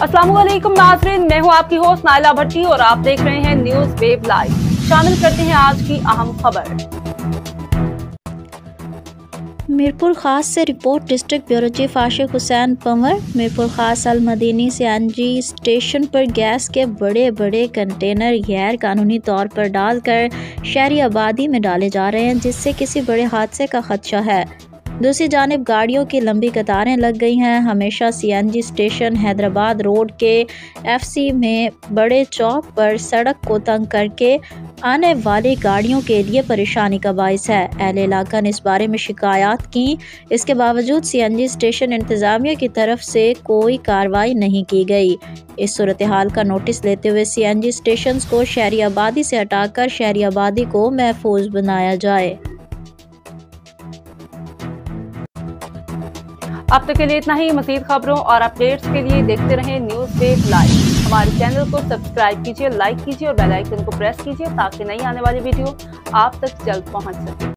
अस्सलाम वालेकुम नाज़रीन, मैं हूं आपकी होस्ट नाइला भट्टी और आप देख रहे हैं न्यूज़ वेब लाइव। शामिल करते हैं आज की अहम खबर। मीरपुर खास से रिपोर्ट डिस्ट्रिक्ट ब्यूरो चीफ आशिक हुसैन पंवर। मीरपुर खास अल मदीनी सीएनजी स्टेशन पर गैस के बड़े बड़े कंटेनर गैर कानूनी तौर पर डालकर शहरी आबादी में डाले जा रहे हैं, जिससे किसी बड़े हादसे का खदशा है। दूसरी जानिब गाड़ियों की लंबी कतारें लग गई हैं। हमेशा सीएनजी स्टेशन हैदराबाद रोड के एफसी में बड़े चौक पर सड़क को तंग करके आने वाली गाड़ियों के लिए परेशानी का बाइस है। अहले इलाका ने इस बारे में शिकायत की, इसके बावजूद सीएनजी स्टेशन इंतजामिया की तरफ से कोई कार्रवाई नहीं की गई। इस सूरत हाल का नोटिस लेते हुए सीएनजी स्टेशन को शहरी आबादी से हटाकर शहरी आबादी को महफूज बनाया जाए। अब तक के लिए इतना ही। मज़ीद खबरों और अपडेट्स के लिए देखते रहें न्यूज़ वेब लाइव। हमारे चैनल को सब्सक्राइब कीजिए, लाइक कीजिए और बेल आइकन को प्रेस कीजिए ताकि नई आने वाली वीडियो आप तक जल्द पहुंच सके।